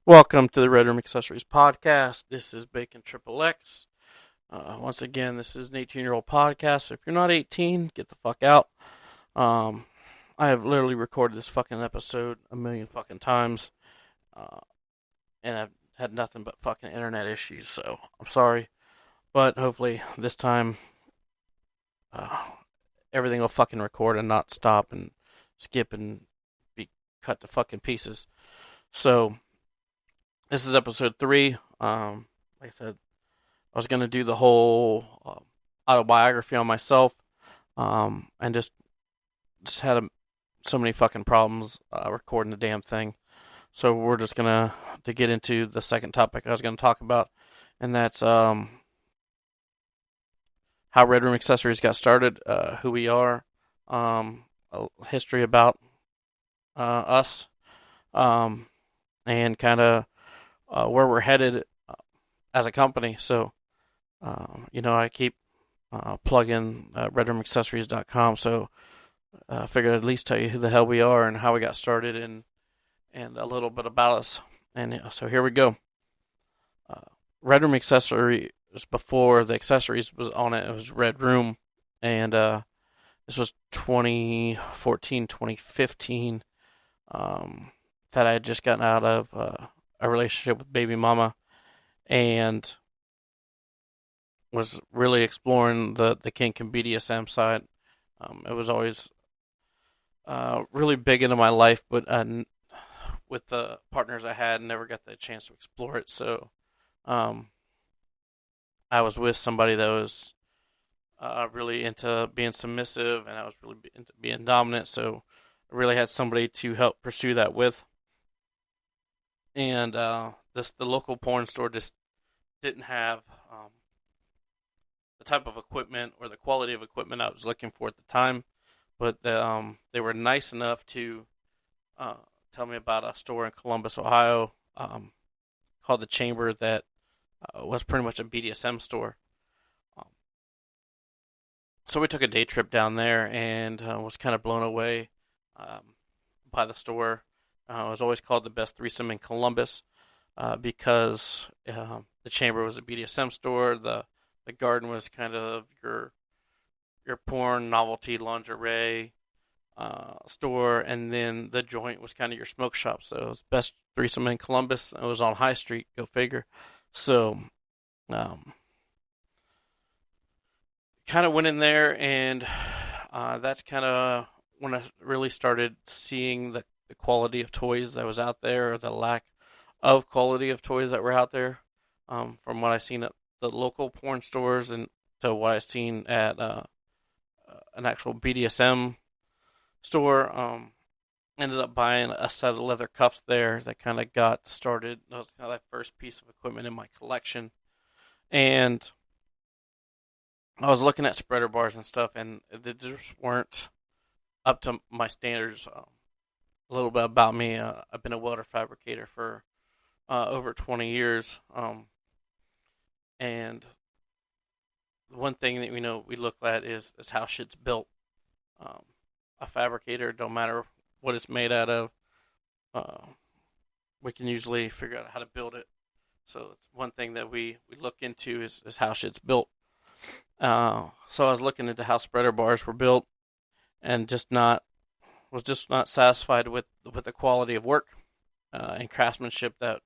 Welcome to the Red Room Accessories Podcast. This is Bacon Triple X. Once again, this is an 18-year-old podcast. So if you're not 18, get the fuck out. I have literally recorded this fucking episode a million fucking times, and I've had nothing but fucking internet issues. So I'm sorry, but hopefully this time, everything will fucking record and not stop and skip and be cut to fucking pieces. So this is episode 3. Like I said, I was gonna do the whole autobiography on myself, and just had so many fucking problems recording the damn thing. So we're just gonna to get into the second topic I was gonna talk about, and that's how Red Room Accessories got started, who we are, a history about us, and kind of where we're headed as a company. So, I keep plugging redroomaccessories.com. So I figured I'd at least tell you who the hell we are and how we got started and a little bit about us. And so here we go. Red Room Accessories, before the accessories was on it, it was Red Room. And this was 2014, 2015, that I had just gotten out of a relationship with baby mama, and was really exploring the kink and BDSM side. It was always really big into my life, but with the partners I had, never got the chance to explore it. So I was with somebody that was really into being submissive, and I was really into being dominant. So I really had somebody to help pursue that with. And the local porn store just didn't have the type of equipment or the quality of equipment I was looking for at the time. But they were nice enough to tell me about a store in Columbus, Ohio, called The Chamber, that was pretty much a BDSM store. So we took a day trip down there and was kind of blown away by the store. It was always called the best threesome in Columbus because the Chamber was a BDSM store. The garden was kind of your porn novelty lingerie store, and then the joint was kind of your smoke shop. So it was best threesome in Columbus. It was on High Street. Go figure. So kind of went in there, and that's kind of when I really started seeing the quality of toys that was out there, or the lack of quality of toys that were out there, from what I seen at the local porn stores and to what I seen at an actual BDSM store. Ended up buying a set of leather cuffs there that kind of got started. That was kind of that first piece of equipment in my collection, and I was looking at spreader bars and stuff, and they just weren't up to my standards. A little bit about me: I've been a welder fabricator for over 20 years, and one thing that we look at is how shit's built. A fabricator, don't matter what it's made out of, we can usually figure out how to build it. So it's one thing that we look into is how shit's built. So I was looking into how spreader bars were built, and was just not satisfied with the quality of work and craftsmanship that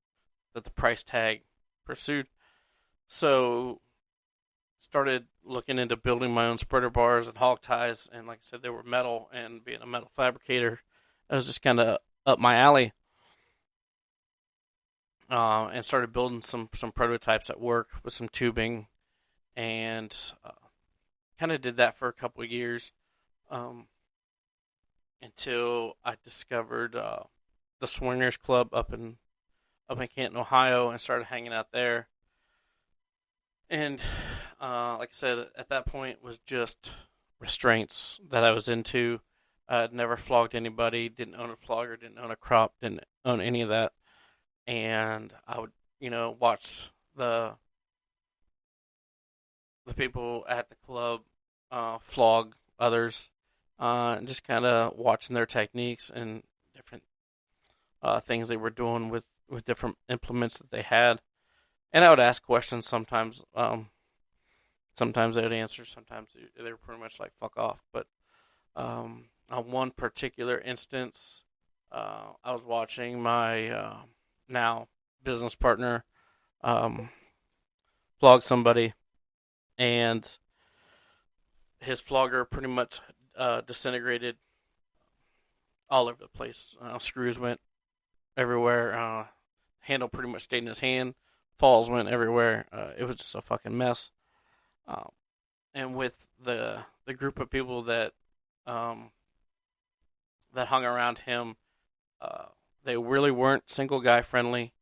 the price tag pursued. So started looking into building my own spreader bars and hog ties, and like I said, they were metal, and being a metal fabricator, it was just kind of up my alley. And started building some prototypes at work with some tubing, and kind of did that for a couple of years, until I discovered the Swingers Club up in Canton, Ohio, and started hanging out there. And like I said, at that point was just restraints that I was into. I'd never flogged anybody, didn't own a flogger, didn't own a crop, didn't own any of that. And I would, watch the people at the club flog others, and just kind of watching their techniques and different things they were doing with with different implements that they had, and I would ask questions sometimes. Sometimes they would answer, sometimes they were pretty much like fuck off. But on one particular instance, I was watching my now business partner flog somebody, and his flogger pretty much disintegrated all over the place. Screws went everywhere. Handle pretty much stayed in his hand. Falls went everywhere. It was just a fucking mess. Um, and with the group of people that hung around him, they really weren't single guy friendly.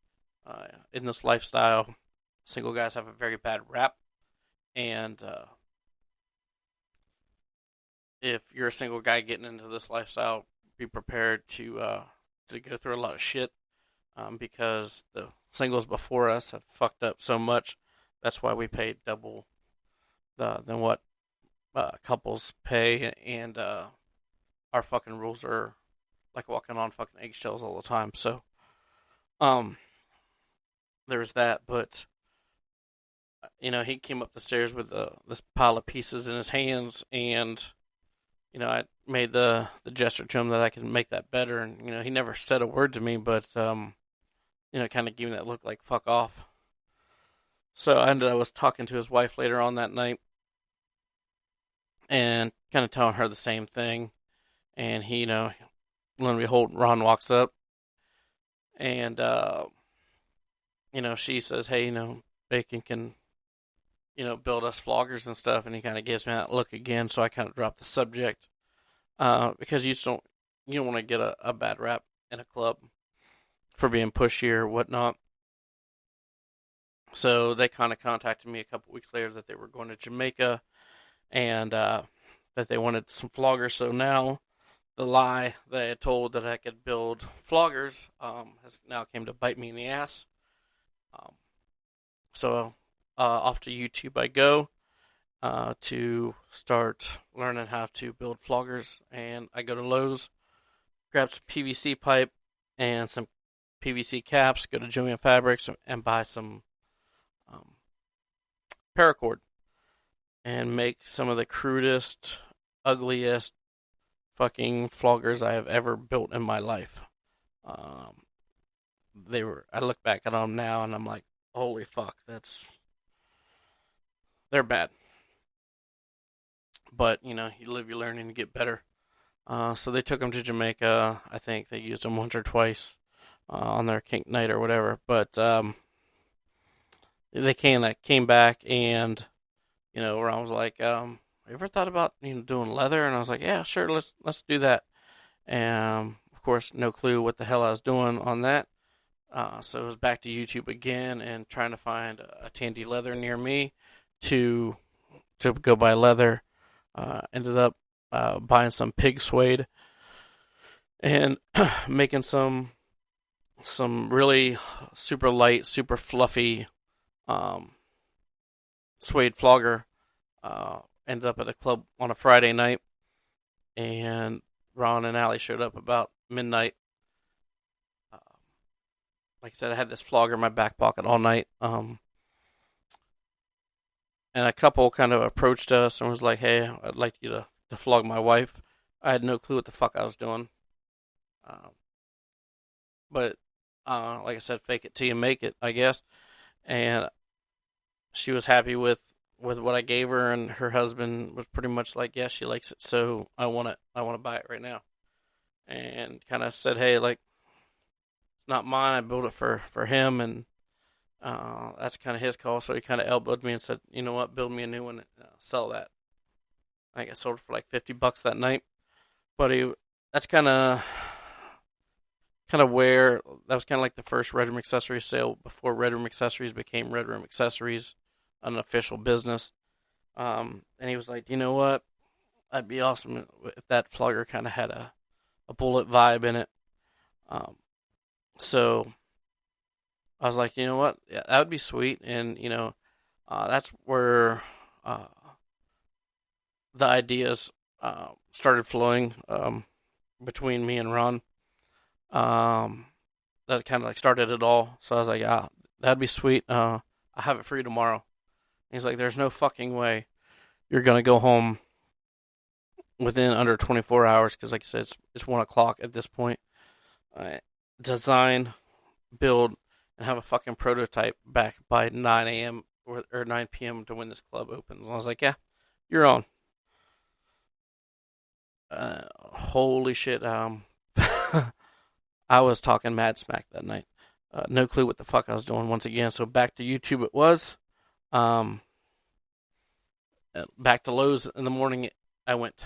In this lifestyle, single guys have a very bad rap, and if you're a single guy getting into this lifestyle, be prepared to go through a lot of shit, because the singles before us have fucked up so much. That's why we pay double than what couples pay, and our fucking rules are like walking on fucking eggshells all the time. So, there's that. But he came up the stairs with this pile of pieces in his hands, and I made the gesture to him that I could make that better, and he never said a word to me, but kind of gave me that look like fuck off. So I was talking to his wife later on that night, and kind of telling her the same thing, and he, lo and behold, Ron walks up, and she says, "Hey, Bacon can, build us floggers and stuff," and he kind of gives me that look again, so I kind of dropped the subject, because you don't want to get a bad rap in a club for being pushy or whatnot. So they kind of contacted me a couple weeks later that they were going to Jamaica, and that they wanted some floggers. So now the lie that I had told that I could build floggers has now came to bite me in the ass. So off to YouTube I go to start learning how to build floggers, and I go to Lowe's, grab some PVC pipe and some PVC caps, go to Julian Fabrics and buy some paracord, and make some of the crudest, ugliest fucking floggers I have ever built in my life. I look back at them now and I'm like, holy fuck, they're bad. But, you live, you learn, and you get better. So they took them to Jamaica. I think they used them once or twice on their kink night or whatever. But they came back, and where I was like, "You ever thought about doing leather?" And I was like, "Yeah, sure, let's do that." And of course, no clue what the hell I was doing on that. So it was back to YouTube again and trying to find a Tandy Leather near me to go buy leather. Ended up buying some pig suede and making some really super light, super fluffy suede flogger. Ended up at a club on a Friday night, and Ron and Allie showed up about midnight. Like I said, I had this flogger in my back pocket all night. And a couple kind of approached us and was like, "Hey, I'd like you to flog my wife." I had no clue what the fuck I was doing. But like I said, fake it till you make it, I guess. And she was happy with what I gave her, and her husband was pretty much like, "Yeah, she likes it, so I want it. I want to buy it right now." And kind of said, "Hey, like, it's not mine. I built it for him, and that's kind of his call." So he kind of elbowed me and said, "You know what? Build me a new one. And, sell that." I think I sold it for like $50 that night. But that's kind of where that was kind of like the first Red Room Accessories sale before Red Room Accessories became Red Room Accessories, an official business. And he was like, "You know what? That'd be awesome if that flogger kind of had a bullet vibe in it." So I was like, "You know what? Yeah, that would be sweet." And that's where the ideas started flowing between me and Ron. that kind of like started it all. So I was like, that'd be sweet. I have it for you tomorrow. He's like, there's no fucking way you're gonna go home within under 24 hours because, like I said, it's 1 o'clock at this point. Design, build, and have a fucking prototype back by 9 a.m. or 9 p.m. to when this club opens. And I was like, yeah, you're on. Holy shit. I was talking mad smack that night. No clue what the fuck I was doing once again. So back to YouTube it was. Back to Lowe's in the morning I went.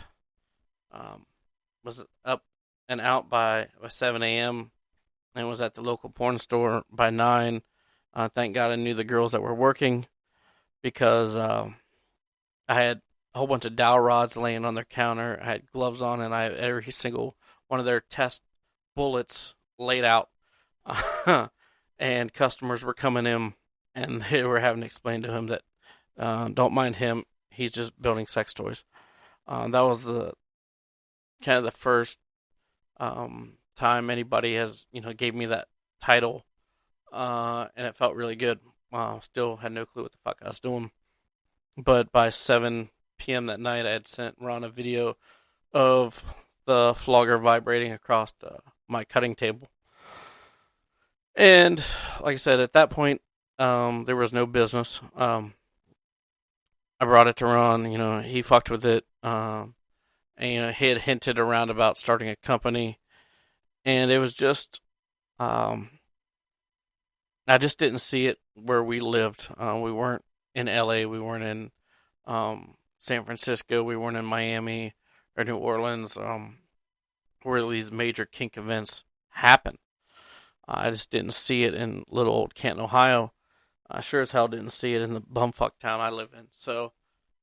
Was up and out by 7 a.m. and was at the local porn store by 9. Thank God I knew the girls that were working because I had a whole bunch of dowel rods laying on their counter. I had gloves on, and I had every single one of their test bullets laid out. And customers were coming in, and they were having to explain to him that don't mind him, he's just building sex toys. That was the kind of the first time anybody has gave me that title, and it felt really good. Still had no clue what the fuck I was doing, but by 7 p.m. that night, I had sent Ron a video of the flogger vibrating across my cutting table. And like I said, at that point, there was no business. I brought it to Ron. He fucked with it. And he had hinted around about starting a company, and it was just, I just didn't see it where we lived. We weren't in LA. We weren't in San Francisco. We weren't in Miami or New Orleans, where these major kink events happen. I just didn't see it in little old Canton, Ohio. I sure as hell didn't see it in the bumfuck town I live in. So,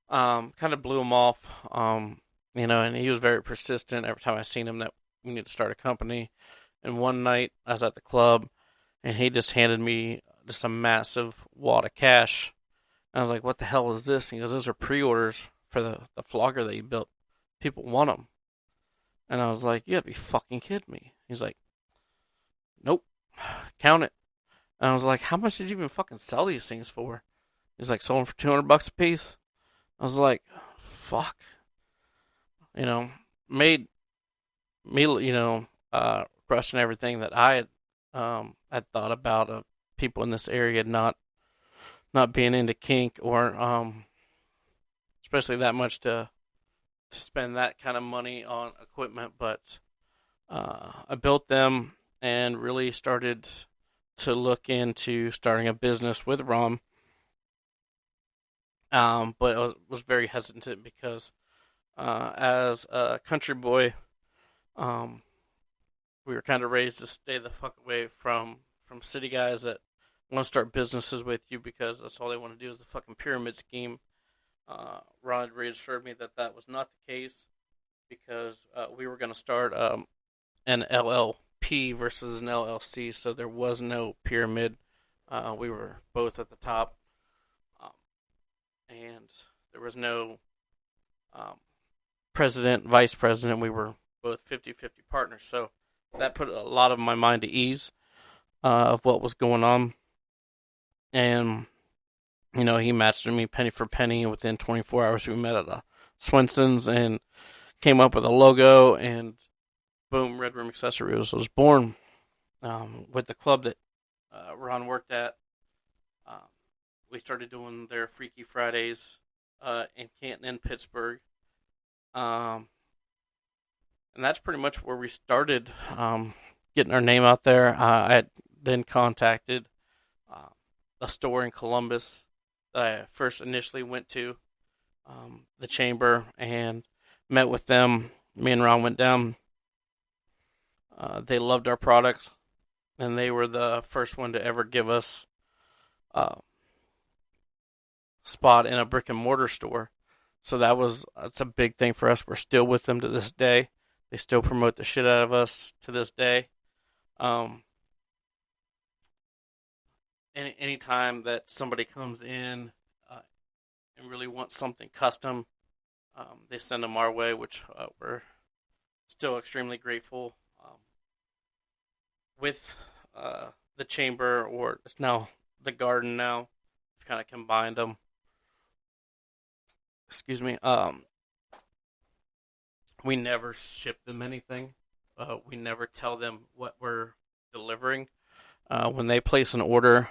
kind of blew him off. And he was very persistent every time I seen him that we need to start a company. And one night I was at the club, and he just handed me just a massive wad of cash. And I was like, what the hell is this? And he goes, those are pre-orders for the flogger that you built. People want them. And I was like, you gotta be fucking kidding me. He's like, nope, count it. And I was like, how much did you even fucking sell these things for? He's like, sold them for $200 a piece. I was like, fuck. Made me, question everything that I had thought about of people in this area not being into kink or especially that much to spend that kind of money on equipment. But I built them and really started to look into starting a business with Ron. But I was very hesitant because as a country boy, we were kind of raised to stay the fuck away from city guys that want to start businesses with you because that's all they want to do is the fucking pyramid scheme. Ron had reassured me that was not the case because we were going to start an LLP versus an LLC, so there was no pyramid. We were both at the top, and there was no president, vice president. We were both 50-50 partners, so that put a lot of my mind to ease of what was going on. And he matched me penny for penny. Within 24 hours, we met at a Swenson's and came up with a logo, and boom, Red Room Accessories was born. With the club that Ron worked at, we started doing their Freaky Fridays in Canton and Pittsburgh. And that's pretty much where we started getting our name out there. I had then contacted a store in Columbus that I first initially went to, the Chamber, and met with them. Me and Ron went down. They loved our products, and they were the first one to ever give us a spot in a brick and mortar store. So that's a big thing for us. We're still with them to this day. They still promote the shit out of us to this day. Anytime that somebody comes in and really wants something custom, they send them our way, which we're still extremely grateful. With the chamber, or it's now the garden now. We've kind of combined them. Excuse me. We never ship them anything. We never tell them what we're delivering. When they place an order,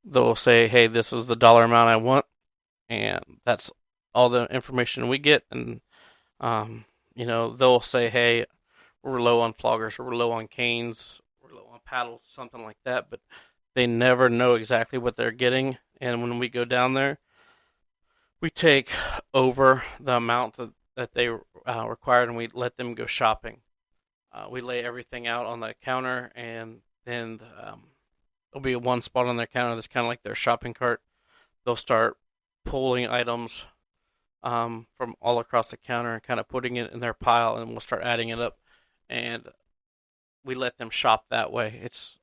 they'll say, "Hey, this is the dollar amount I want," and that's all the information we get. And they'll say, "Hey, we're low on floggers, or we're low on canes, we're low on paddles, something like that." But they never know exactly what they're getting. And when we go down there, we take over the amount that they required, and we let them go shopping. We lay everything out on the counter, and then there'll be one spot on their counter that's kind of like their shopping cart. They'll start pulling items from all across the counter and kind of putting it in their pile, and we'll start adding it up. And we let them shop that way. It's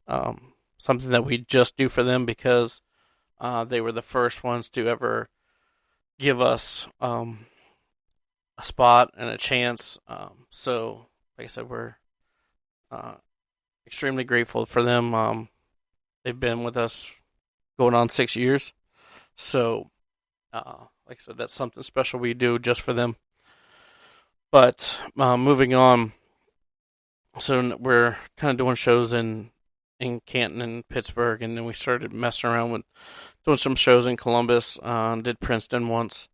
something that we just do for them because they were the first ones to ever give us a spot and a chance. So, like I said, we're extremely grateful for them. They've been with us going on 6 years. So, like I said, that's something special we do just for them. But moving on, so we're kind of doing shows in Canton and Pittsburgh, and then we started messing around with doing some shows in Columbus. Did Princeton once,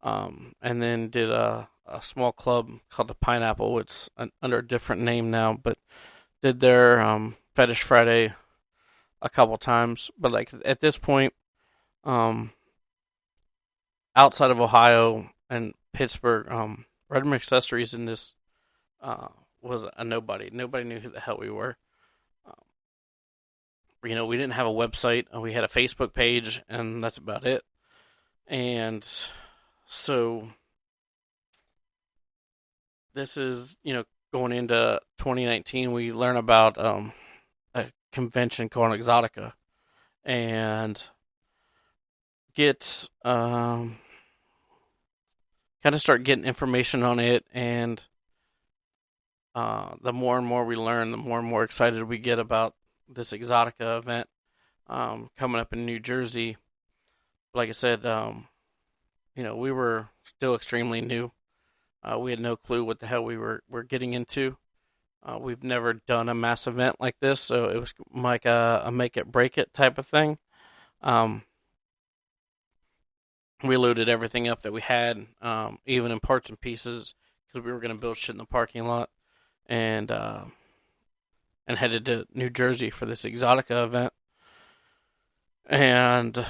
and then did a small club called the Pineapple. It's under a different name now, but did their Fetish Friday a couple times. But like at this point, outside of Ohio and Pittsburgh, Redrum Accessories in this was a nobody. Nobody knew who the hell we were. We didn't have a website. We had a Facebook page, and that's about it. And so this is, going into 2019, we learn about a convention called Exotica, and get kind of start getting information on it. And the more and more we learn, the more and more excited we get about this Exotica event coming up in New Jersey. Like I said, we were still extremely new. We had no clue what the hell we were getting into. We've never done a mass event like this, so it was like a make it break it type of thing. We loaded everything up that we had, even in parts and pieces, because we were going to build shit in the parking lot, and headed to New Jersey for this Exotica event. And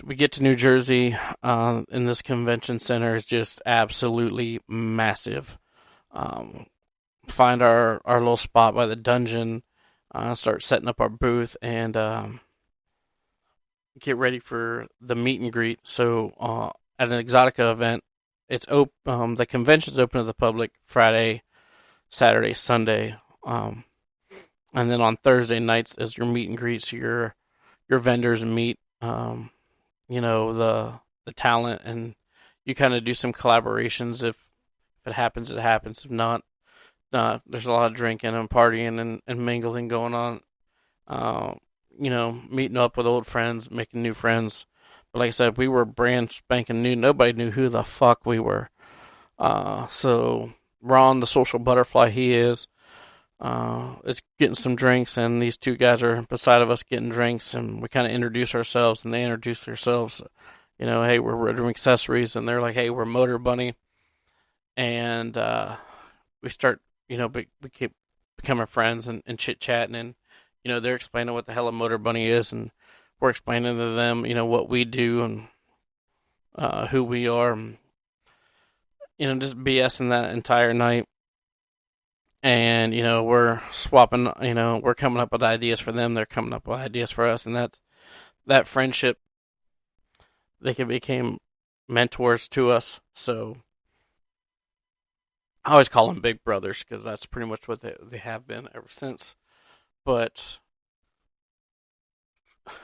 we get to New Jersey, and this convention center is just absolutely massive. Find our little spot by the dungeon, start setting up our booth, and get ready for the meet and greet. So at an Exotica event, it's the convention's open to the public Friday, Saturday, Sunday. And then on Thursday nights is your meet and greets, your vendors meet, the talent, and you kind of do some collaborations. If it happens, it happens. If not, there's a lot of drinking and partying and mingling going on. Meeting up with old friends, making new friends. But like I said, we were brand spanking new. Nobody knew who the fuck we were. So Ron, the social butterfly he is getting some drinks, and these two guys are beside of us getting drinks, and we kind of introduce ourselves, and they introduce themselves. Hey, we're Redrum Accessories, and they're like, hey, we're Motor Bunny, and we start, we keep becoming friends and chit chatting, and they're explaining what the hell a Motor Bunny is, and we're explaining to them, what we do and who we are, and, just BSing that entire night. And, we're swapping, we're coming up with ideas for them. They're coming up with ideas for us. And that friendship, they became mentors to us. So I always call them big brothers because that's pretty much what they have been ever since. But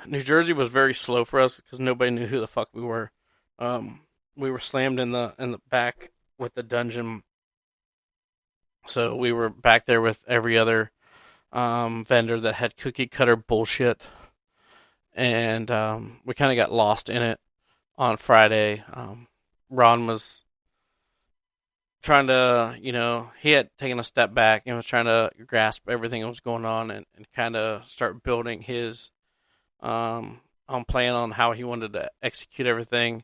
New Jersey was very slow for us because nobody knew who the fuck we were. We were slammed in the back with the dungeon. So we were back there with every other vendor that had cookie cutter bullshit, and we kind of got lost in it on Friday. Ron was trying to, he had taken a step back and was trying to grasp everything that was going on and kind of start building his on plan on how he wanted to execute everything.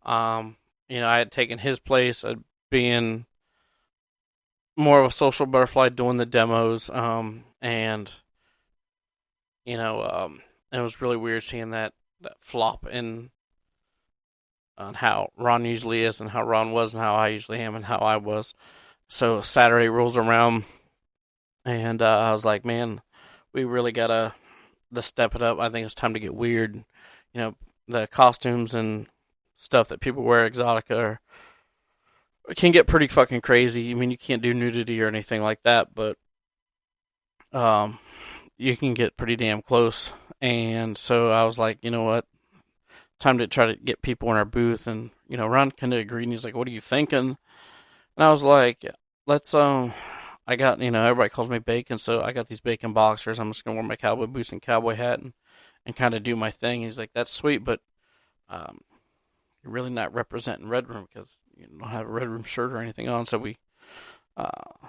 I had taken his place at being more of a social butterfly doing the demos, and it was really weird seeing that flop in on how Ron usually is and how Ron was and how I usually am and how I was. So Saturday rolls around, and I was like, man, we really gotta step it up. I think it's time to get weird. The costumes and stuff that people wear at Exotica can get pretty fucking crazy. I mean, you can't do nudity or anything like that, but you can get pretty damn close. And so I was like, you know what? Time to try to get people in our booth. And, Ron kind of agreed. And he's like, what are you thinking? And I was like, let's, I got, everybody calls me Bacon. So I got these bacon boxers. I'm just going to wear my cowboy boots and cowboy hat and kind of do my thing. He's like, that's sweet, but you're really not representing Red Room because you don't have a Red Room shirt or anything on. So we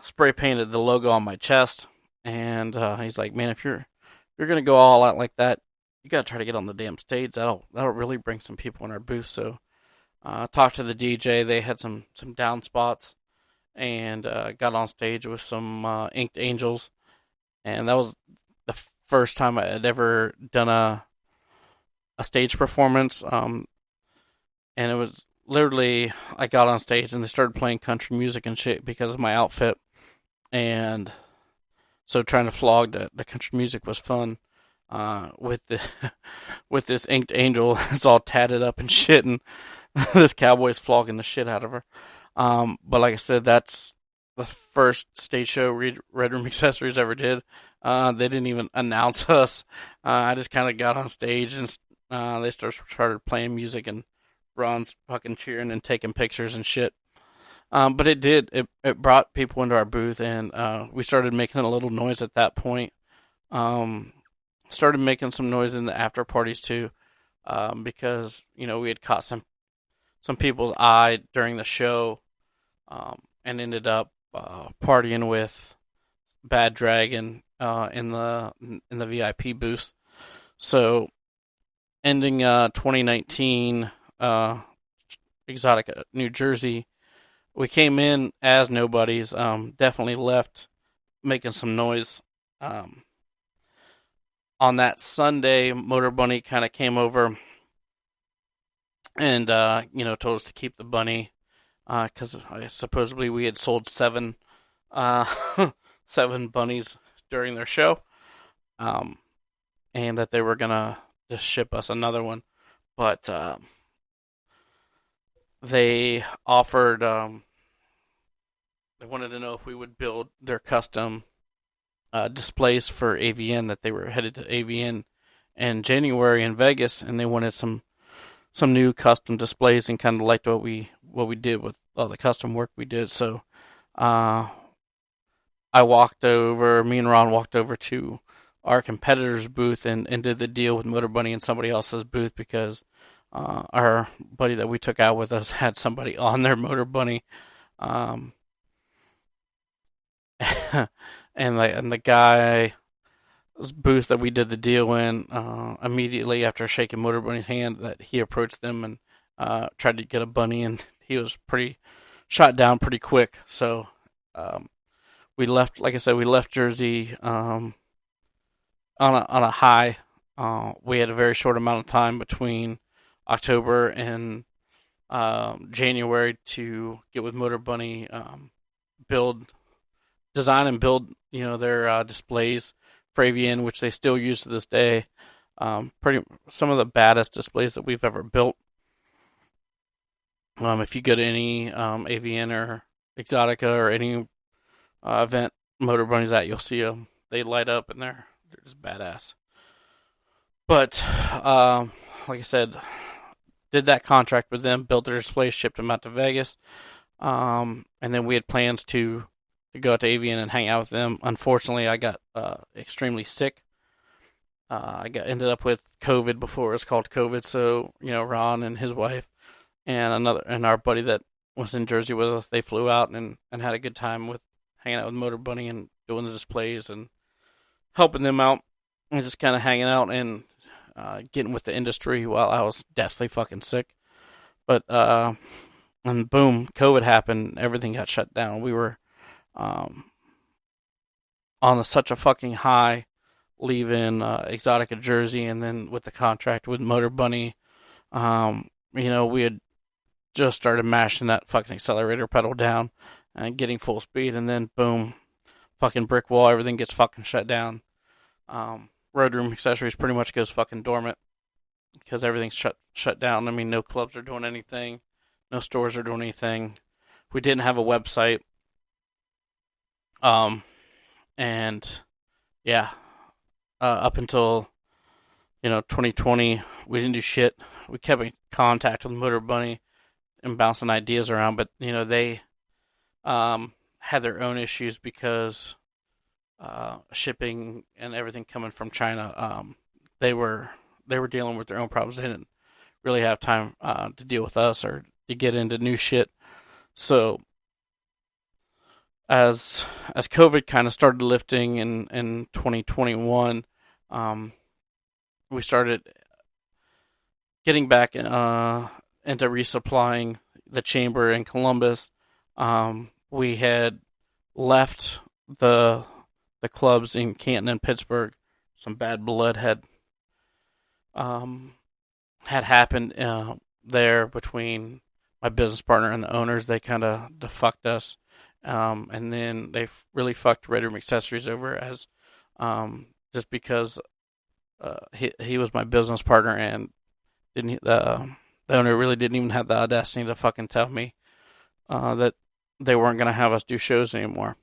spray painted the logo on my chest. And he's like, man, if you're going to go all out like that, you got to try to get on the damn stage. That'll really bring some people in our booth. So talked to the DJ. They had some down spots and got on stage with some Inked Angels. And that was the first time I had ever done a stage performance. And it was literally, I got on stage and they started playing country music and shit because of my outfit. And so trying to flog the country music was fun. With this Inked Angel, it's all tatted up and shit, and this cowboy's flogging the shit out of her. But like I said, that's the first stage show Red Room Accessories ever did. They didn't even announce us. I just kind of got on stage and they started playing music, and Ron's fucking cheering and taking pictures and shit. But it brought people into our booth, and we started making a little noise at that point. Started making some noise in the after parties too, because we had caught some people's eye during the show, and ended up partying with Bad Dragon in the VIP booth. So ending 2019 Exotica New Jersey, we came in as nobodies. Definitely left making some noise. On that Sunday, Motor Bunny kind of came over and, told us to keep the bunny, because supposedly we had sold 7 bunnies during their show, and that they were going to just ship us another one. But they offered, they wanted to know if we would build their custom displays for AVN, that they were headed to AVN in January in Vegas, and they wanted some new custom displays and kind of liked what we did with all the custom work we did. So me and Ron walked over to our competitor's booth and did the deal with Motor Bunny in somebody else's booth, because our buddy that we took out with us had somebody on their Motor Bunny. And the guy's booth that we did the deal in, immediately after shaking Motor Bunny's hand, that he approached them and tried to get a bunny, and he was pretty shot down pretty quick. So we left, like I said, we left Jersey on a high. We had a very short amount of time between October and January to get with Motor Bunny, design and build, their displays for AVN, which they still use to this day. Some of the baddest displays that we've ever built. If you go to any AVN or Exotica or any event Motor Bunny's at, you'll see them. They light up and they're just badass. But like I said, did that contract with them, built their displays, shipped them out to Vegas, and then we had plans to to go out to Avian and hang out with them. Unfortunately, I got extremely sick. Ended up with COVID before it was called COVID. So Ron and his wife and our buddy that was in Jersey with us, they flew out and had a good time with hanging out with Motor Bunny and doing the displays and helping them out and just kind of hanging out and getting with the industry while I was deathly fucking sick. But and boom, COVID happened. Everything got shut down. We were on such a fucking high, leaving Exotica Jersey, and then with the contract with Motor Bunny, we had just started mashing that fucking accelerator pedal down and getting full speed, and then boom, fucking brick wall. Everything gets fucking shut down. Road Room Accessories pretty much goes fucking dormant because everything's shut down. I mean, no clubs are doing anything, no stores are doing anything. We didn't have a website. And yeah, up until 2020, we didn't do shit. We kept in contact with Motor Bunny and bouncing ideas around, but they had their own issues because shipping and everything coming from China. They were dealing with their own problems. They didn't really have time to deal with us or to get into new shit. So as COVID kind of started lifting in 2021, we started getting back into resupplying the chamber in Columbus. We had left the clubs in Canton and Pittsburgh. Some bad blood had happened there between my business partner and the owners. They kind of fucked us. And then they really fucked Red Room Accessories over as just because he was my business partner, and the owner really didn't even have the audacity to fucking tell me that they weren't going to have us do shows anymore.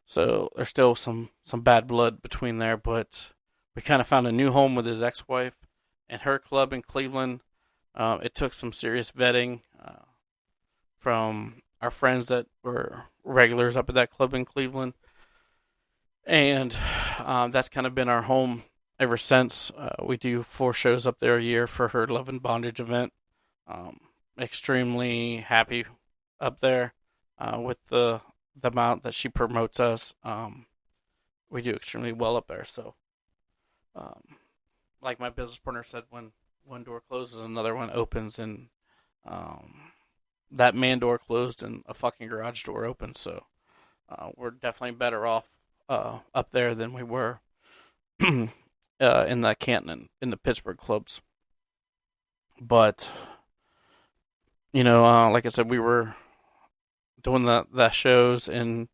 So there's still some bad blood between there, but we kind of found a new home with his ex-wife and her club in Cleveland. It took some serious vetting from our friends that were regulars up at that club in Cleveland. And that's kind of been our home ever since. We do 4 shows up there a year for her Love and Bondage event. Extremely happy up there with the amount that she promotes us. We do extremely well up there. So, like my business partner said, when one door closes, another one opens, and that man door closed and a fucking garage door opened. So we're definitely better off up there than we were in the Canton and in the Pittsburgh clubs. But like I said, we were doing the shows in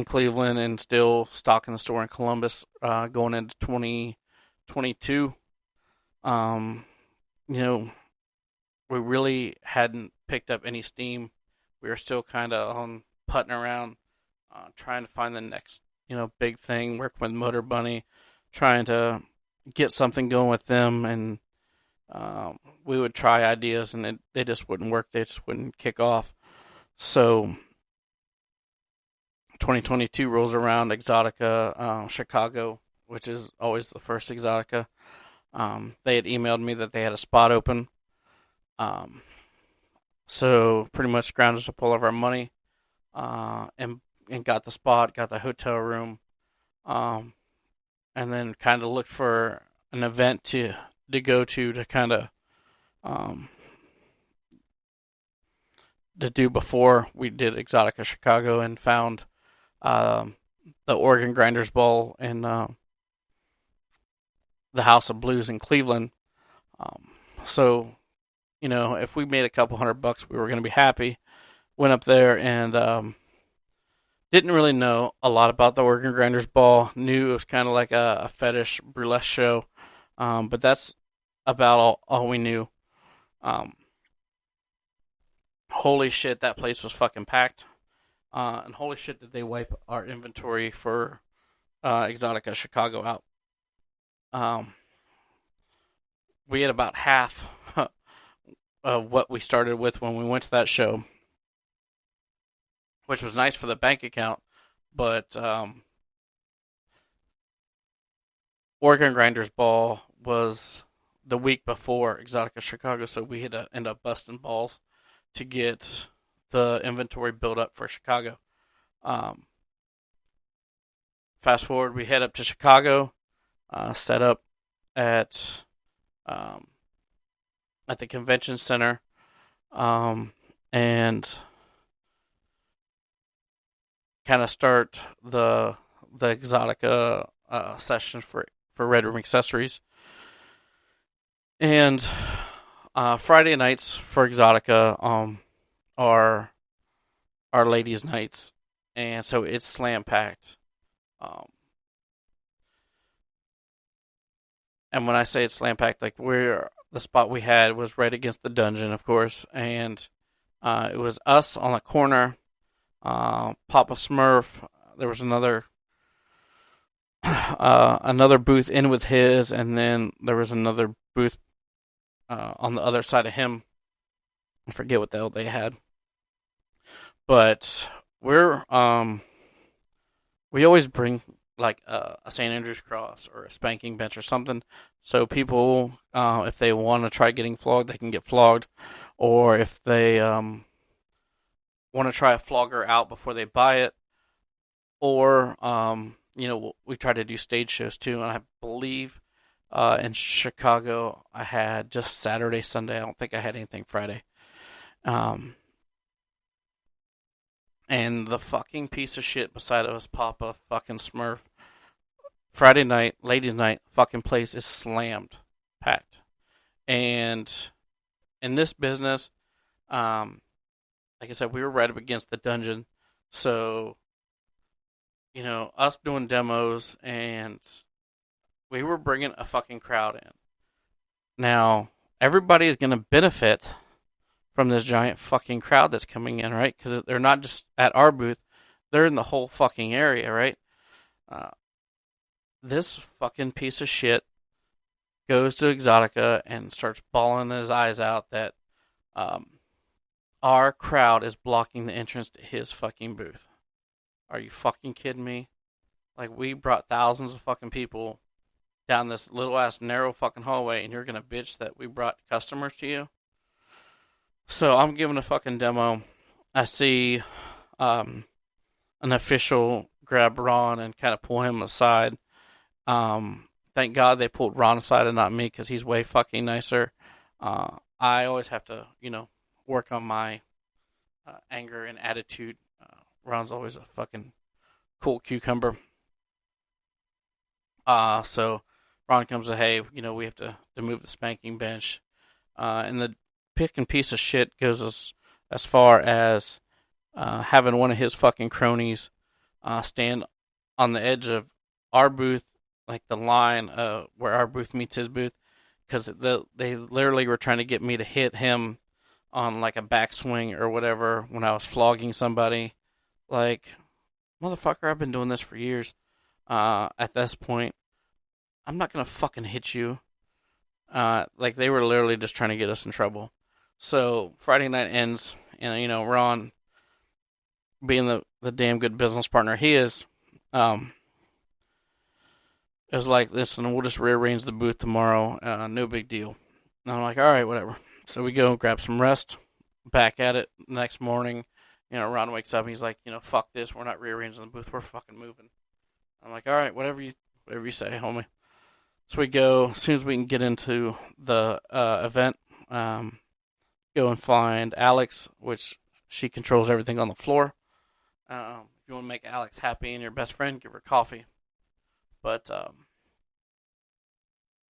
Cleveland and still stocking the store in Columbus going into 2022. We really hadn't picked up any steam. We were still kind of putting around, trying to find the next, big thing, working with Motor Bunny, trying to get something going with them. And we would try ideas, and they just wouldn't work. They just wouldn't kick off. So 2022 rolls around, Exotica Chicago, which is always the first Exotica. They had emailed me that they had a spot open. So pretty much scrounged up all of our money, and got the spot, got the hotel room, and then kind of looked for an event to go to kind of, to do before we did Exotica Chicago, and found, the Organ Grinders Ball in, the House of Blues in Cleveland. So, if we made a couple $100, we were going to be happy. Went up there and didn't really know a lot about the Organ Grinders Ball. Knew it was kind of like a fetish burlesque show, but that's about all we knew. Holy shit, that place was fucking packed. And holy shit, did they wipe our inventory for Exotica Chicago out. We had about half of what we started with when we went to that show, which was nice for the bank account, But Oregon Grinders Ball was the week before Exotica Chicago, so we had to end up busting balls to get the inventory built up for Chicago. Um, Fast forward, we head up to Chicago, set up at um, at the convention center, and kind of start the Exotica session for Red Room Accessories. And Friday nights for Exotica are ladies' nights, and so it's slam packed. Um, and when I say it's slam packed, like the spot we had was right against the dungeon, of course, and it was us on the corner, Papa Smurf. There was another booth in with his, and then there was another booth on the other side of him. I forget what the hell they had, but we always bring like a St. Andrew's cross or a spanking bench or something, so people, if they want to try getting flogged, they can get flogged, or if they want to try a flogger out before they buy it, or we try to do stage shows too. And I believe in Chicago I had just Saturday, Sunday. I don't think I had anything Friday. And the fucking piece of shit beside us, Papa fucking Smurf. Friday night, ladies' night, fucking place is slammed, packed. And in this business, like I said, we were right up against the dungeon. So, us doing demos, and we were bringing a fucking crowd in. Now, everybody is going to benefit from this giant fucking crowd that's coming in, right? Because they're not just at our booth, they're in the whole fucking area, right? This fucking piece of shit goes to Exotica and starts bawling his eyes out that our crowd is blocking the entrance to his fucking booth. Are you fucking kidding me? Like, we brought thousands of fucking people down this little ass narrow fucking hallway, and you're gonna bitch that we brought customers to you? So I'm giving a fucking demo. I see an official grab Ron and kind of pull him aside. Thank God they pulled Ron aside and not me, because he's way fucking nicer. I always have to, work on my anger and attitude. Ron's always a fucking cool cucumber. So Ron comes to, hey, we have to move the spanking bench. And the picking piece of shit goes as far as having one of his fucking cronies stand on the edge of our booth, like the line where our booth meets his booth, because they literally were trying to get me to hit him on like a backswing or whatever when I was flogging somebody. Like, motherfucker, I've been doing this for years. At this point, I'm not gonna fucking hit you. Like, they were literally just trying to get us in trouble. So Friday night ends, and Ron, being the damn good business partner he is, it was like, listen, we'll just rearrange the booth tomorrow. No big deal. And I'm like, all right, whatever. So we go grab some rest. Back at it next morning. Ron wakes up. He's like, fuck this. We're not rearranging the booth. We're fucking moving. I'm like, all right, whatever you say, homie. So we go, as soon as we can get into the event, go and find Alex, which she controls everything on the floor. If you want to make Alex happy and your best friend, give her coffee. But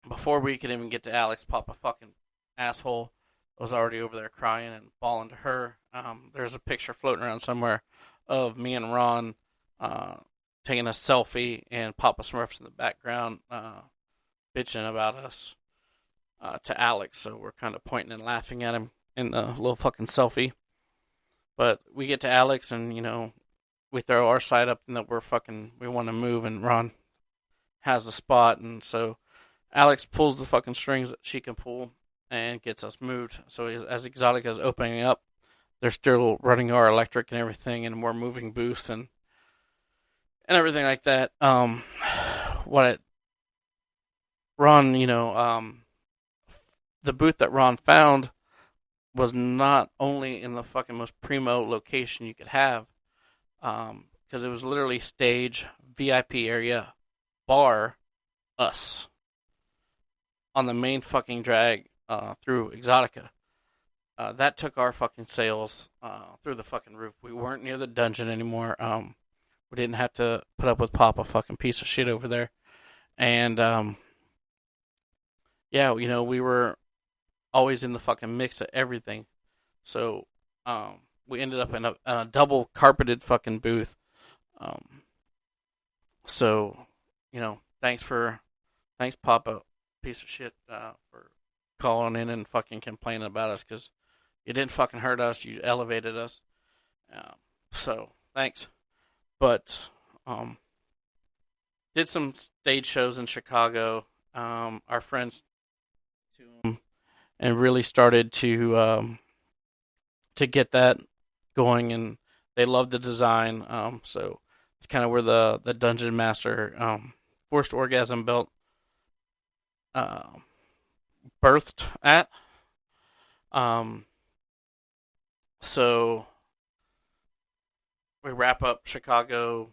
before we could even get to Alex, Papa fucking asshole was already over there crying and bawling to her. There's a picture floating around somewhere of me and Ron taking a selfie, and Papa Smurf's in the background bitching about us to Alex. So we're kind of pointing and laughing at him in the little fucking selfie. But we get to Alex, and we throw our side up, and that we want to move, and Ron has the spot, and so Alex pulls the fucking strings that she can pull and gets us moved. So as Exotica is opening up, they're still running our electric and everything, and we're moving booths, and and everything like that. What it, Ron, the booth that Ron found was not only in the fucking most primo location you could have, because it was literally stage, VIP area, bar, us on the main fucking drag through Exotica. That took our fucking sales through the fucking roof. We weren't near the dungeon anymore. We didn't have to put up with Pop, a fucking piece of shit over there. And yeah, we were always in the fucking mix of everything. So we ended up in a double carpeted fucking booth. So thanks Papa, piece of shit, for calling in and fucking complaining about us, because you didn't fucking hurt us. You elevated us. So thanks. But did some stage shows in Chicago. Our friends and really started to get that going, and they loved the design. So it's kind of where the Dungeon Master Forced Orgasm belt birthed at. So we wrap up Chicago,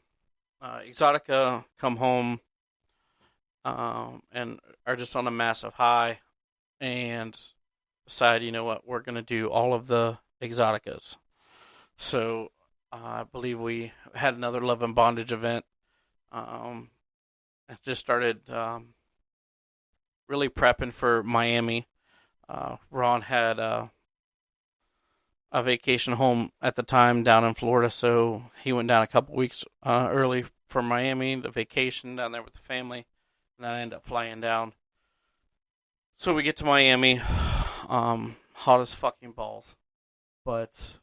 Exotica, come home, and are just on a massive high, and decide, you know what, we're going to do all of the Exoticas. So I believe we had another Love and Bondage event. I just started really prepping for Miami. Ron had a vacation home at the time down in Florida, so he went down a couple weeks early for Miami, the vacation down there with the family, and then I ended up flying down. So we get to Miami, hot as fucking balls, but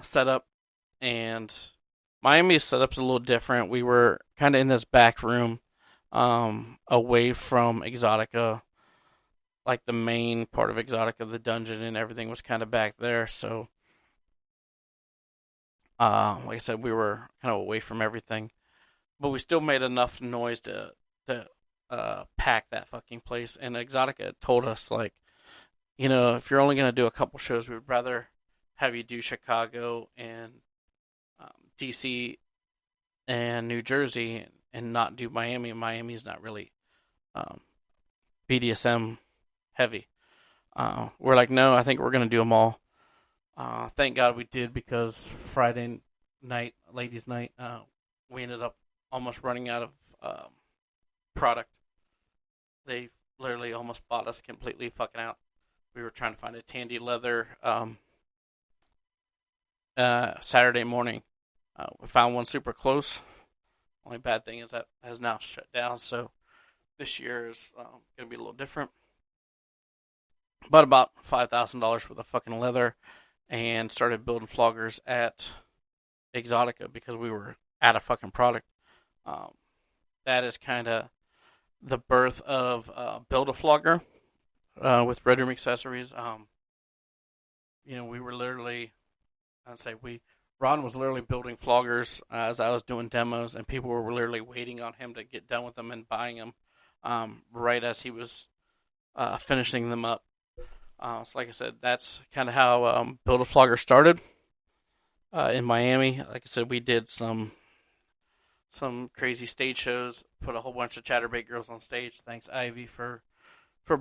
set up, and Miami's setup's a little different. We were kind of in this back room, away from Exotica. Like the main part of Exotica, the dungeon and everything was kind of back there. So, like I said, we were kind of away from everything, but we still made enough noise to pack that fucking place. And Exotica told us, like, if you're only gonna do a couple shows, we'd rather have you do Chicago and DC and New Jersey, and not do Miami. Miami's not really BDSM heavy. We're like, no, I think we're going to do them all. Thank God we did, because Friday night, ladies' night, we ended up almost running out of product. They literally almost bought us completely fucking out. We were trying to find a Tandy leather Saturday morning. We found one super close. Only bad thing is that has now shut down, so this year is going to be a little different. But about $5,000 worth of fucking leather, and started building floggers at Exotica because we were out of fucking product. That is kind of the birth of Build-A-Flogger with Red Room Accessories. We were literally, Ron was literally building floggers as I was doing demos, and people were literally waiting on him to get done with them and buying them right as he was finishing them up. So like I said, that's kind of how Build-A-Flogger started in Miami. Like I said, we did some crazy stage shows, put a whole bunch of Chatterbait girls on stage. Thanks, Ivy, for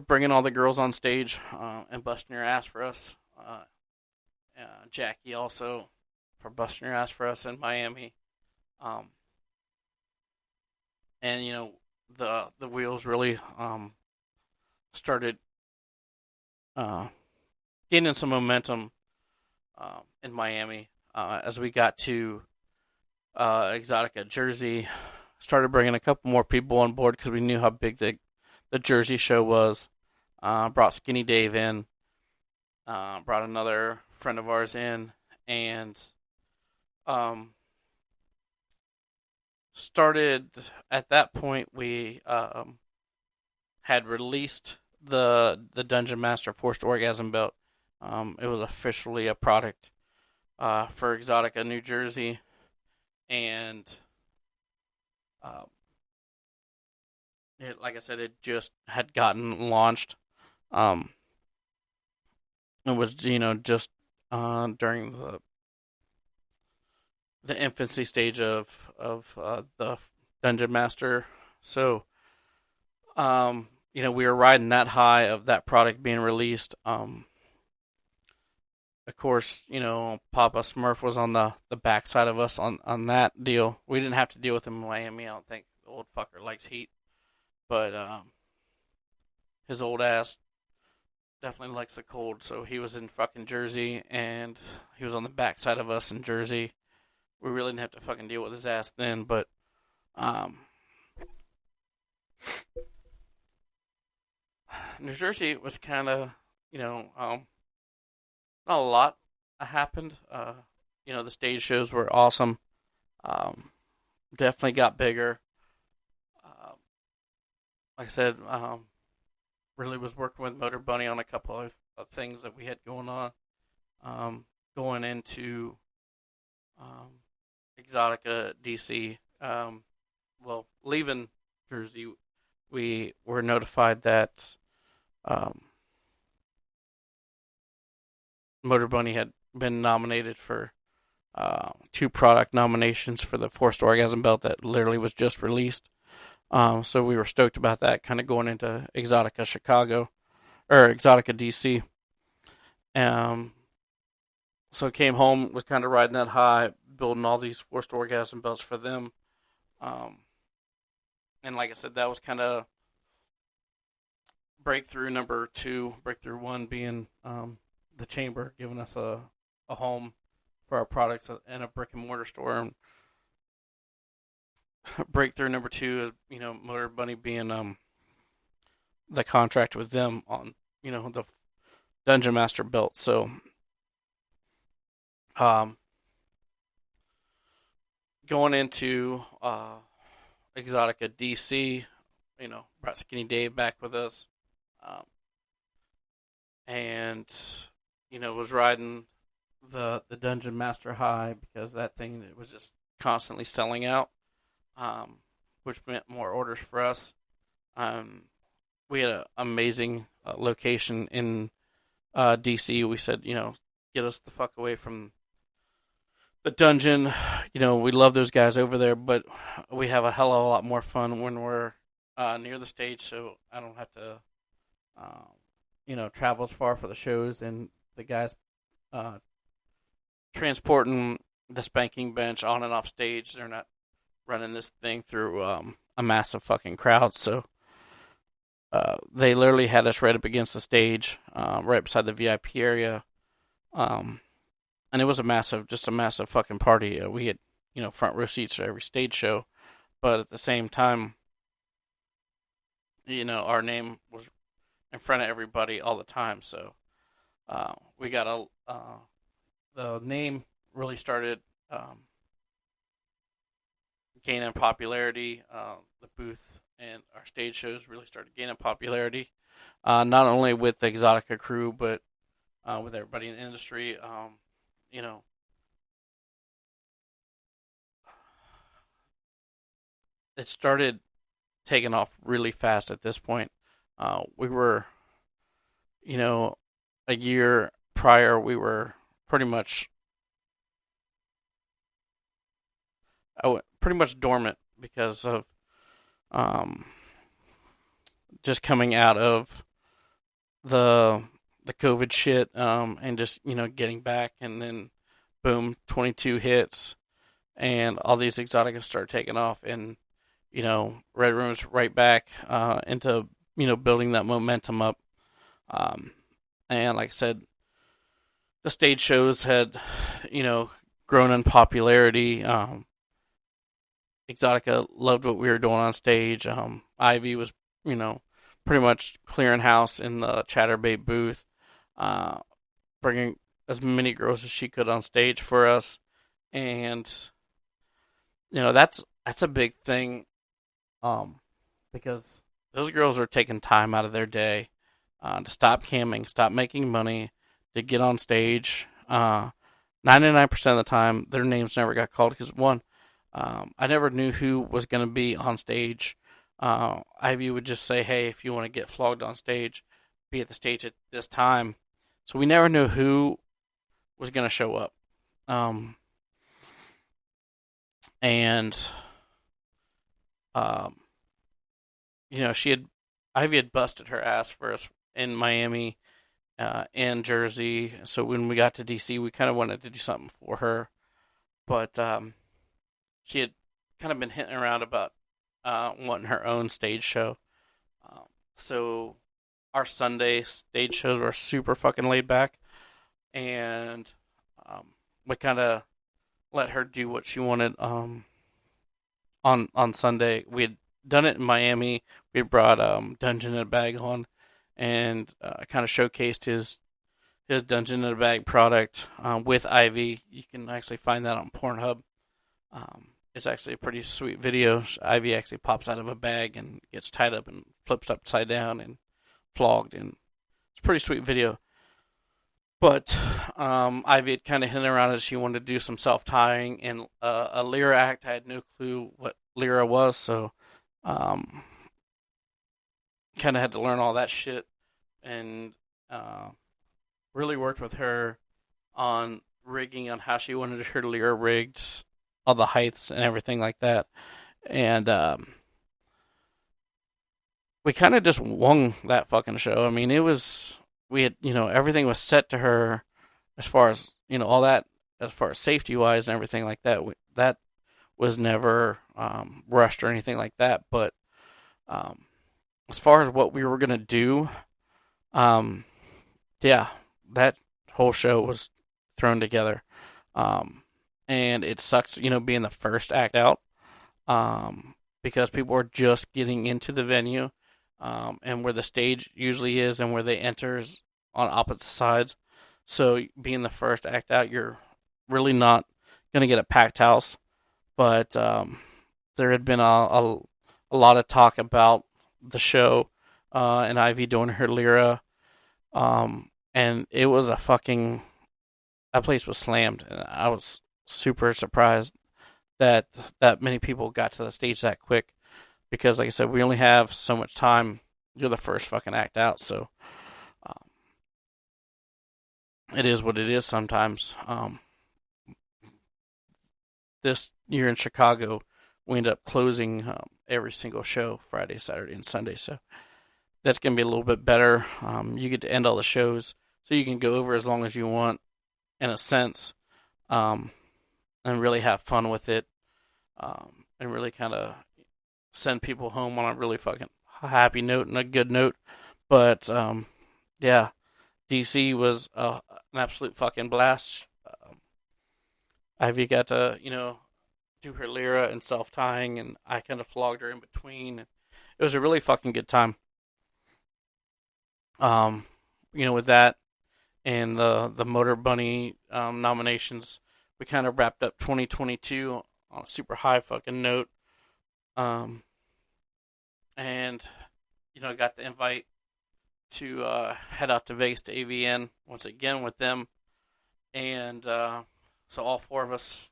bringing all the girls on stage and busting your ass for us. Jackie also for busting your ass for us in Miami. And the wheels really started gaining some momentum in Miami as we got to Exotica Jersey. Started bringing a couple more people on board because we knew how big the Jersey show was. Brought Skinny Dave in, brought another friend of ours in, and started at that point. We had released the Dungeon Master Forced Orgasm belt. It was officially a product for Exotica New Jersey, and Um, like I said, it just had gotten launched. Um, it was just during the infancy stage of the Dungeon Master. So we were riding that high of that product being released. Of course, Papa Smurf was on the backside of us on that deal. We didn't have to deal with him in Miami. I don't think the old fucker likes heat, but his old ass definitely likes the cold. So he was in fucking Jersey, and he was on the backside of us in Jersey. We really didn't have to fucking deal with his ass then, but um, New Jersey was kind of, not a lot happened. The stage shows were awesome. Um, Definitely got bigger. Uh, like I said, really was working with Motor Bunny on a couple of things that we had going on. Going into um, Exotica DC. Leaving Jersey, we were notified that um, Motor Bunny had been nominated for two product nominations for the Forced Orgasm belt that literally was just released. So we were stoked about that, kind of going into Exotica Chicago or Exotica DC. Um, so came home, was kind of riding that high, building all these Forced Orgasm belts for them. Um, and like I said, that was kind of breakthrough number two. Breakthrough one being the Chamber, giving us a home for our products in a brick and mortar store. And breakthrough number two is Motor Bunny being the contract with them on the Dungeon Master belt. So um, going into Exotica DC, brought Skinny Dave back with us, um, and was riding the Dungeon Master high because that thing was just constantly selling out, which meant more orders for us. We had an amazing location in DC. We said, get us the fuck away from the dungeon. We love those guys over there, but we have a hell of a lot more fun when we're near the stage, so I don't have to, travel as far for the shows, and the guys transporting the spanking bench on and off stage. They're not running this thing through a massive fucking crowd, so they literally had us right up against the stage, right beside the VIP area. And it was just a massive fucking party. We had, front row seats for every stage show, but at the same time, our name was in front of everybody all the time. So we got the name really started gaining popularity. The booth and our stage shows really started gaining popularity, not only with the Exotica crew, but with everybody in the industry. It started taking off really fast at this point. We were, a year prior, we were pretty much, pretty much dormant because of um, just coming out of the COVID shit, and just getting back, and then boom, 22 hits, and all these Exoticas start taking off, and Red Room's right back into building that momentum up, and like I said, the stage shows had grown in popularity. Exotica loved what we were doing on stage. Ivy was pretty much clearing house in the Chatterbait booth, bringing as many girls as she could on stage for us, and that's a big thing, because those girls are taking time out of their day to stop camming, stop making money, to get on stage. 99% of the time, their names never got called because one, I never knew who was going to be on stage. Ivy would just say, "Hey, if you want to get flogged on stage, be at the stage at this time." So we never knew who was going to show up. And um, Ivy had busted her ass for us in Miami and Jersey. So when we got to DC, we kind of wanted to do something for her, but she had kind of been hinting around about wanting her own stage show. So our Sunday stage shows were super fucking laid back, and we kind of let her do what she wanted. On Sunday, we had done it in Miami. We had brought Dungeon in a Bag on, and kind of showcased his Dungeon in a Bag product with Ivy. You can actually find that on Pornhub. It's actually a pretty sweet video. Ivy actually pops out of a bag and gets tied up and flips upside down and flogged, and it's a pretty sweet video. But Ivy had kind of hinted around that she wanted to do some self tying and a Lyra act. I had no clue what Lyra was, so kind of had to learn all that shit, and really worked with her on rigging, on how she wanted her Lyra rigged, all the heights and everything like that. And we kind of just won that fucking show. I mean, we had, everything was set to her as far as, all that, as far as safety wise and everything like that. That was never rushed or anything like that. But as far as what we were going to do, yeah, that whole show was thrown together. And it sucks, being the first act out, because people are just getting into the venue, and where the stage usually is and where they enter is on opposite sides. So being the first act out, you're really not going to get a packed house. But there had been a lot of talk about the show and Ivy doing her Lyra, and it was that place was slammed, and I was super surprised that many people got to the stage that quick, because like I said, we only have so much time. You're the first fucking act out, so it is what it is sometimes. This year in Chicago, we end up closing every single show Friday, Saturday, and Sunday, so that's going to be a little bit better. You get to end all the shows, so you can go over as long as you want, in a sense, and really have fun with it, and really kind of send people home on a really fucking happy note and a good note. But yeah, DC was an absolute fucking blast. Ivy got to do her Lyra and self tying, and I kind of flogged her in between. It was a really fucking good time. With that and the Motor Bunny nominations, we kind of wrapped up 2022 on a super high fucking note. And I got the invite to head out to Vegas to AVN once again with them, and so all four of us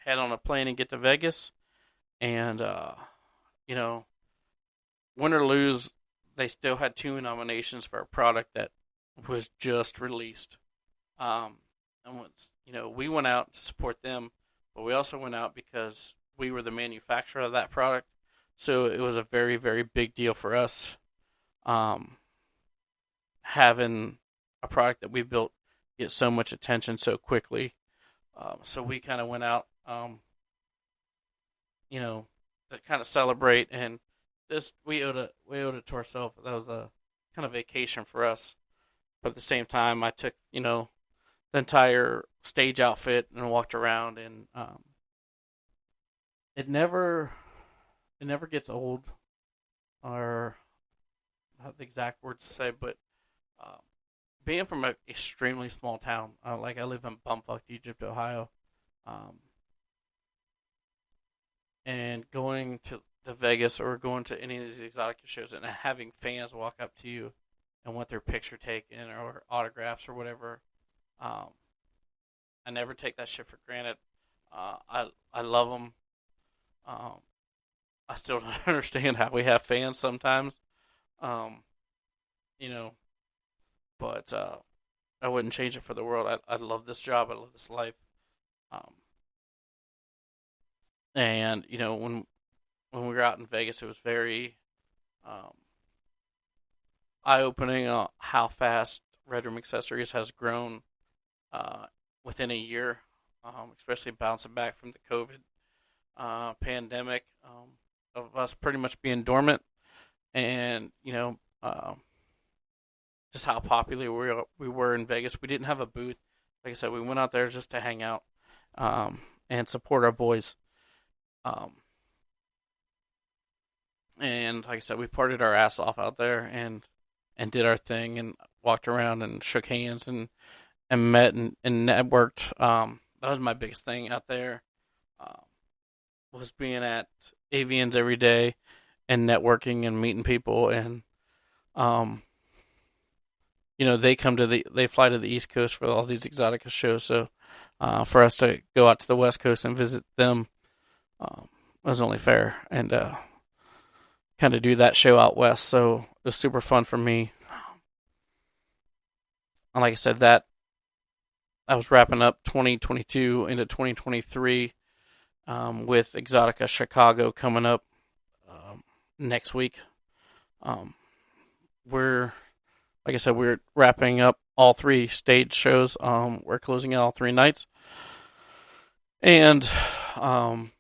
head on a plane and get to Vegas, and win or lose, they still had 2 nominations for a product that was just released. And we went out to support them, but we also went out because we were the manufacturer of that product. So it was a very, very big deal for us, having a product that we built get so much attention so quickly. So we kind of went out, to kind of celebrate, and we owed it to ourselves. That was a kind of vacation for us. But at the same time, I took the entire stage outfit and walked around, and it never gets old, or not the exact words to say, but being from an extremely small town, like I live in bumfuck Egypt, Ohio, and going to Vegas or going to any of these exotic shows and having fans walk up to you and want their picture taken or autographs or whatever, I never take that shit for granted. I love them. Um, I still don't understand how we have fans sometimes. Um, you know, but I wouldn't change it for the world. I love this job. I love this life. Um, and when we were out in Vegas, it was very um, eye opening how fast Red Room Accessories has grown uh, within a year, especially bouncing back from the COVID pandemic of us pretty much being dormant, and just how popular we were in Vegas. We didn't have a booth. Like I said, we went out there just to hang out and support our boys. Um, and like I said, we partied our ass off out there and did our thing and walked around and shook hands and met and networked. That was my biggest thing out there. Um, was being at Avians every day and networking and meeting people and um, they fly to the East Coast for all these Exotica shows. So for us to go out to the West Coast and visit them was only fair and kind of do that show out west. So it was super fun for me. And like I said, that I was wrapping up 2022 into 2023 with Exotica Chicago coming up next week. We're Like I said, we're wrapping up all 3 stage shows. We're closing out all 3 nights, and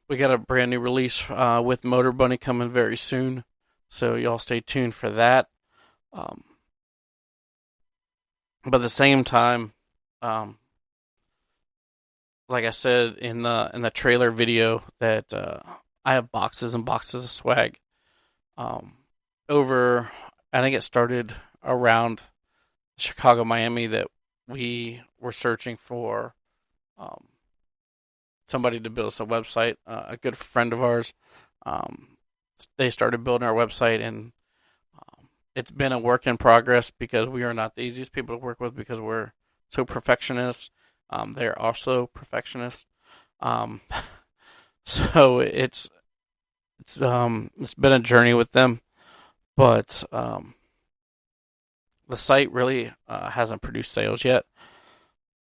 we got a brand new release with Motor Bunny coming very soon. So y'all stay tuned for that. But at the same time, like I said in the trailer video, that I have boxes and boxes of swag. I think it started around Chicago, Miami, that we were searching for somebody to build us a website. A good friend of ours, they started building our website, and it's been a work in progress because we are not the easiest people to work with because we're so perfectionist. They're also perfectionists. So it's been a journey with them, but the site really hasn't produced sales yet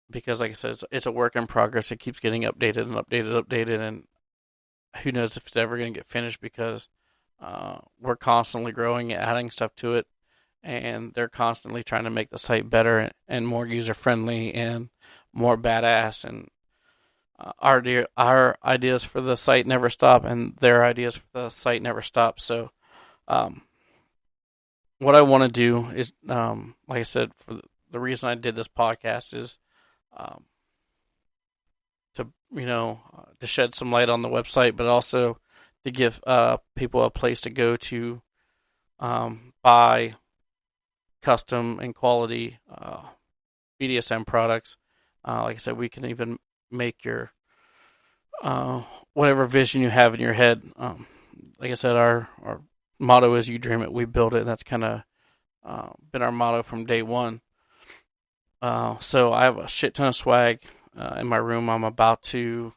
because, like I said, it's a work in progress. It keeps getting updated and updated, and who knows if it's ever going to get finished because we're constantly growing, adding stuff to it, and they're constantly trying to make the site better and more user friendly and more badass. And our ideas for the site never stop, and their ideas for the site never stop. So, what I want to do is, like I said, for the reason I did this podcast is to shed some light on the website, but also to give people a place to go to buy custom and quality BDSM products. Like I said, we can even make your whatever vision you have in your head. Like I said, our motto is "You dream it, we build it." And that's kind of been our motto from day one. So I have a shit ton of swag in my room. I'm about to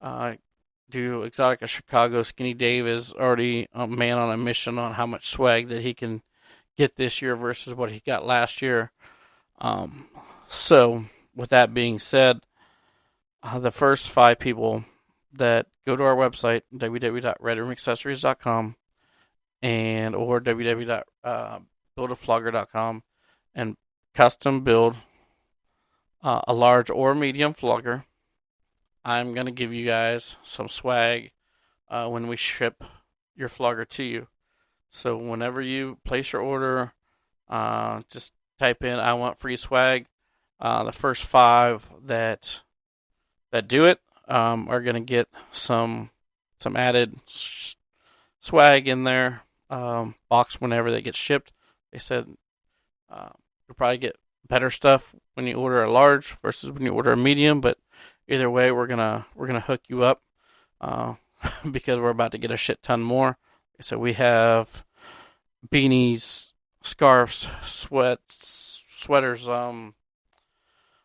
do Exotica Chicago. Skinny Dave is already a man on a mission on how much swag that he can get this year versus what he got last year. So with that being said, the first 5 people that go to our website, www.redroomaccessories.com and or www.buildaflogger.com, and custom build a large or medium flogger, I'm going to give you guys some swag when we ship your flogger to you. So whenever you place your order, just type in "I want free swag." The first 5 that do it are going to get some added swag in their box whenever they get shipped. They said you'll probably get better stuff when you order a large versus when you order a medium, but either way, we're gonna hook you up because we're about to get a shit ton more. So we have beanies, scarves, sweaters,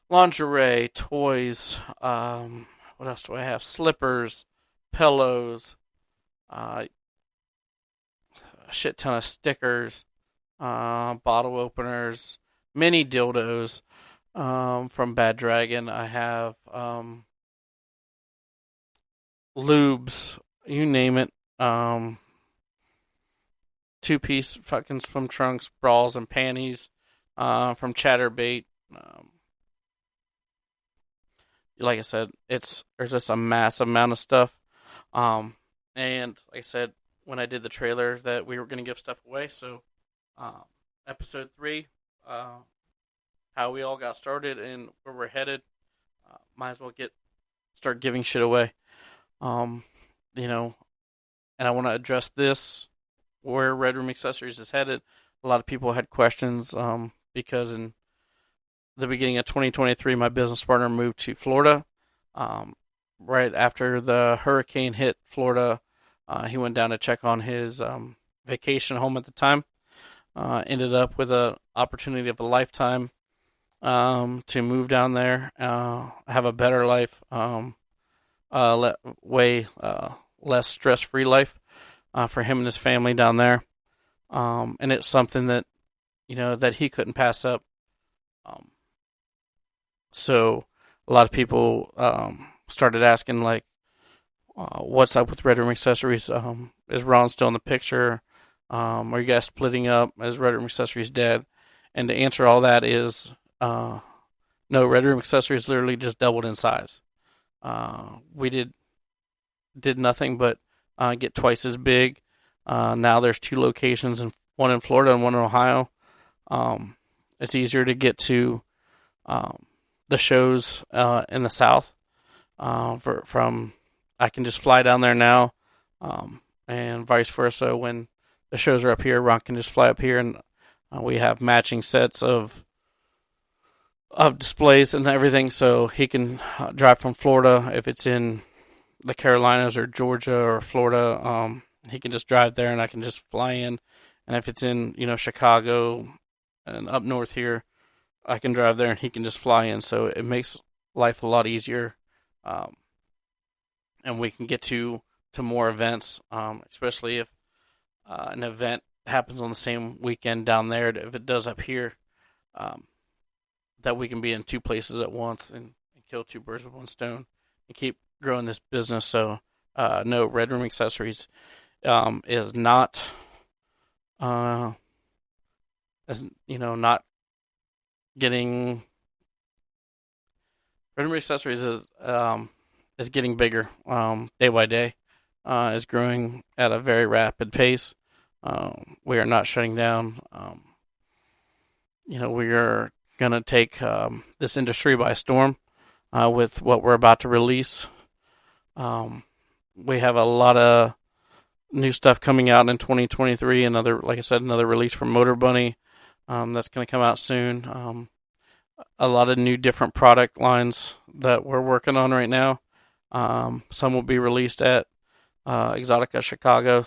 lingerie, toys. What else do I have? Slippers, pillows, a shit ton of stickers, bottle openers, mini dildos from Bad Dragon. I have lubes, you name it. Two-piece fucking swim trunks, bras, and panties from Chatterbait. Like I said, there's just a massive amount of stuff. And like I said, when I did the trailer, that we were going to give stuff away. So, episode 3, how we all got started and where we're headed. Might as well start giving shit away. And I want to address this, where Red Room Accessories is headed. A lot of people had questions because in the beginning of 2023, my business partner moved to Florida. Right after the hurricane hit Florida, he went down to check on his vacation home at the time. Ended up with an opportunity of a lifetime to move down there, have a better life, way less stress-free life for him and his family down there. And it's something that, that he couldn't pass up. So a lot of people started asking, like, what's up with Red Room Accessories? Is Ron still in the picture? Are you guys splitting up? Is Red Room Accessories dead? And to answer all that is, no, Red Room Accessories literally just doubled in size. We did nothing but get twice as big. Now there's 2 locations, and one in Florida and one in Ohio. It's easier to get to the shows in the South. I can just fly down there now, and vice versa. When the shows are up here, Ron can just fly up here, and we have matching sets of displays and everything, so he can drive from Florida. If it's in the Carolinas or Georgia or Florida, he can just drive there, and I can just fly in. And if it's in Chicago and up north here, I can drive there and he can just fly in. So it makes life a lot easier, and we can get to more events, especially if an event happens on the same weekend down there. If it does up here, that we can be in 2 places at once and kill 2 birds with 1 stone and keep growing this business. So no, Red Room Accessories is not, not getting. Red Room Accessories is getting bigger day by day. Is growing at a very rapid pace. We are not shutting down. We are going to take this industry by storm with what we're about to release. We have a lot of new stuff coming out in 2023. Another release from Motor Bunny that's going to come out soon. A lot of new different product lines that we're working on right now. Some will be released at Exotica Chicago.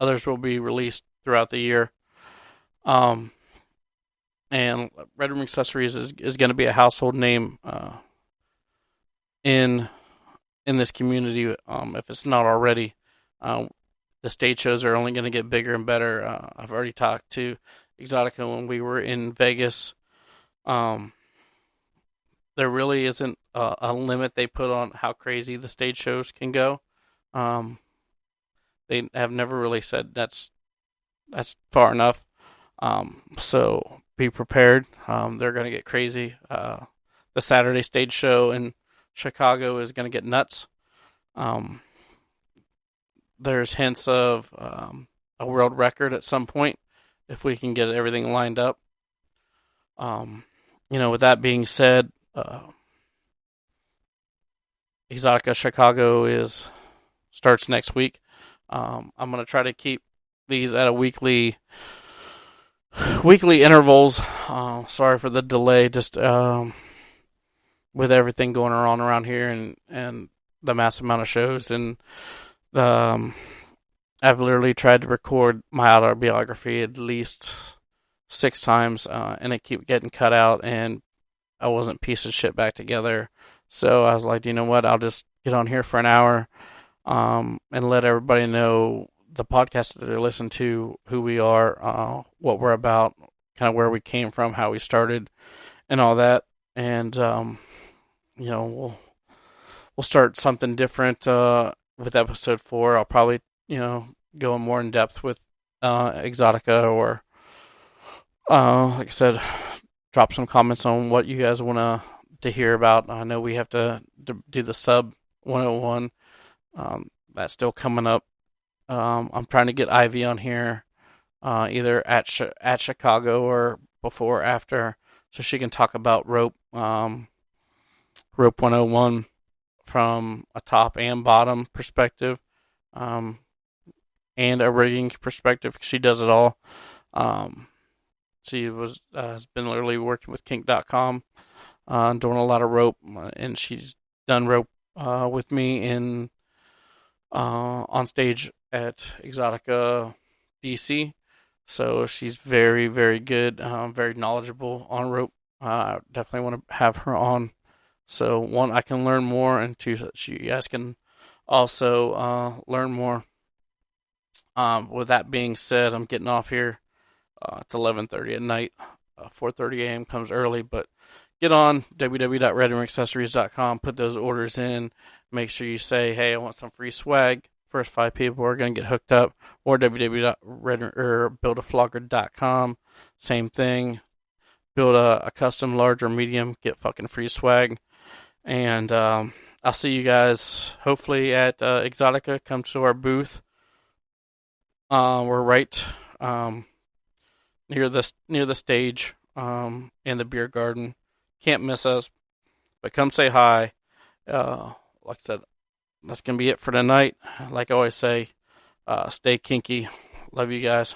Others will be released throughout the year. And Red Room Accessories is going to be a household name in this community, if it's not already. The stage shows are only going to get bigger and better. I've already talked to Exotica when we were in Vegas. There really isn't a limit they put on how crazy the stage shows can go. They have never really said that's far enough. So be prepared. They're going to get crazy. The Saturday stage show in Chicago is going to get nuts. There's hints of a world record at some point if we can get everything lined up. With that being said, Exotica Chicago starts next week. I'm going to try to keep these at a weekly intervals. Sorry for the delay, just with everything going on around here and the massive amount of shows. And I've literally tried to record my autobiography at least 6 times, and it kept getting cut out, and I wasn't piecing shit back together. So I was like, you know what? I'll just get on here for an hour, and let everybody know the podcast that they listen to, who we are, what we're about, kind of where we came from, how we started, and all that. And we'll start something different with episode 4. I'll probably go more in depth with Exotica, or like I said, drop some comments on what you guys want to hear about. I know we have to do the sub 101. That's still coming up. I'm trying to get Ivy on here, either at Chicago or before or after, so she can talk about rope 101 from a top and bottom perspective, and a rigging perspective. She does it all. She has been literally working with kink.com, doing a lot of rope, and she's done rope with me in on stage at Exotica DC. So she's very, very good, very knowledgeable on rope. Definitely want to have her on. So one, I can learn more, and two, you guys can also learn more. With that being said, I'm getting off here. It's 11:30 at night. 4:30 a.m. comes early, but get on www.redringaccessories.com. Put those orders in. Make sure you say, "Hey, I want some free swag." First 5 people are going to get hooked up. Or www.buildaflogger.com. Same thing. Build a custom large or medium. Get fucking free swag. And I'll see you guys hopefully at Exotica. Come to our booth. We're right near the stage in the beer garden. Can't miss us. But come say hi. Like I said, that's going to be it for tonight. Like I always say, stay kinky. Love you guys.